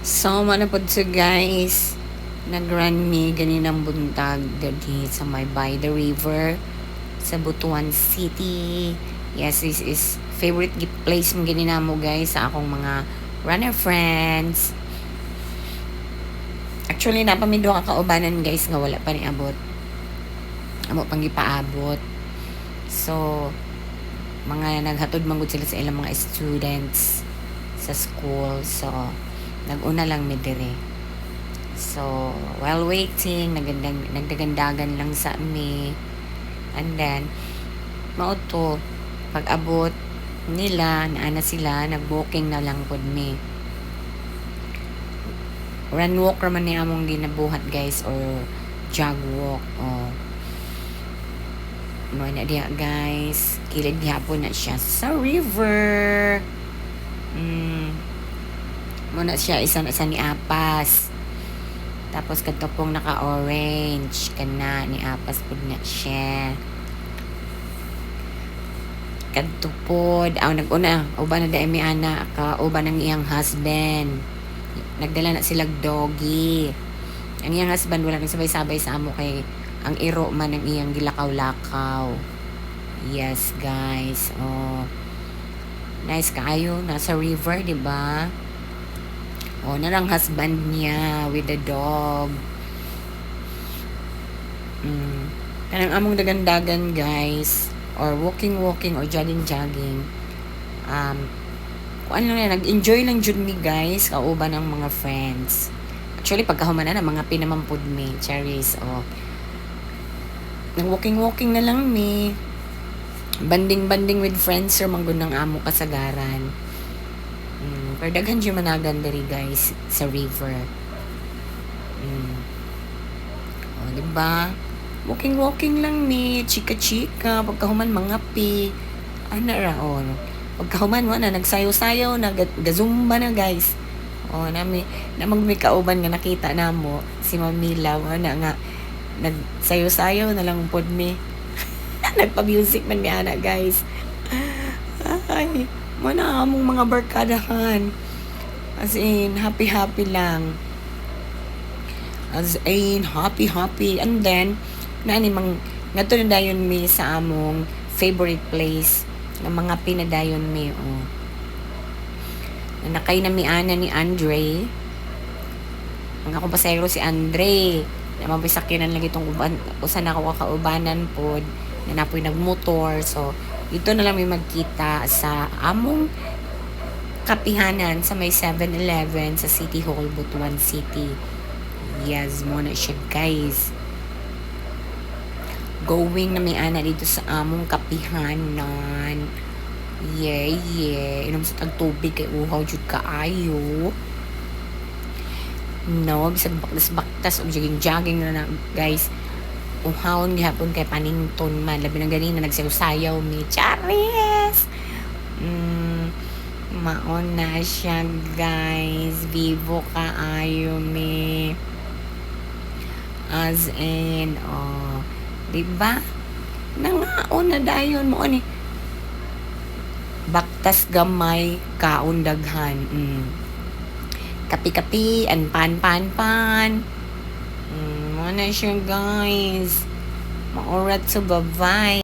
So, ano po to guys, nag-run me ganinang buntag dadi sa may by the river sa Butuan City. Yes, this is favorite place mo ganina mo guys sa akong mga runner friends. Actually, napamido ka kaubanan guys nga wala pa ni abot. Amo pang gipaabot. So, mga naghatod manggod sila sa ilang mga students sa school. So, nag-una lang mi dire. So, while waiting, nagdagandagan lang sa mi. And then, mauto, pag-abot nila, naana sila, nag-booking na lang pod mi. Run walk raman ni among ginabuhat guys, or jog walk. Oh. Mo na diha guys, kilid gihapon na siya sa river. Muna siya isa na sa ni Apas. Tapos kadto pong naka-orange kana ni Apas pud na siya. Kadto pod nag-una uban na dai mi ana ka uban ng iyang husband. Nagdala na sila doggy. Ang iyang husband wala nang sabay-sabay sa amo kay ang iro man ng iyang gilakaw-lakaw. Yes guys. Oh. Nice kaayo nasa river, di ba? Oh, narang husband niya with the dog. Kanang among dagandagan guys, or walking or jogging. Kung ano na, nag-enjoy lang jud mi guys, kauban ng mga friends. Actually, pagkahuman na mga pinamampod mi, cherries, oh. Nag-walking na lang mi. Banding with friends or manggod ng amo kasagaran. Pero daghan dyan managan diri guys sa river. O, diba? Walking lang mi, chika pagkahuman mga pi. Ana ra o. Pagkahuman mo na nagsayo-sayo na gazumba na guys. O nami may kauban nga nakita namo si Mamila na nga nagsayo-sayo na lang pod mi. Nagpa-music man mi ana guys. Ay, mana among mga barkadahan. As in, happy lang. As in, happy. And then, nani mang ngadto na dayon mi sa among favorite place nga mga pinadayon mi. Oh. Nakay na mi ana ni Andre. Ang akong pasayro si Andre. Na mabisakyanan lang itong uban. Usan ako kakaubanan pod. Na napoy nagmotor. So, dito na lang may magkita sa among kapihanan sa may 7-Eleven sa City Hall, Butuan City. Yes, mo na siya guys. Going na may ana dito sa among kapihanan. Yeah. Inom sa tagtubig kay uhaw jud kaayo. No, bisag baktas og jogging na guys. Uhawon gihapon kay panington man. Labi na ganina nagsayaw mi. Charis! Maon na siya guys. Vivo kaayo mi. As in, oh. Diba? Nangaon na dayon mo ni. Baktas gamay, kaon daghan. Kapi-kapi, and pan. Mo na siya guys. Maurat sa babay.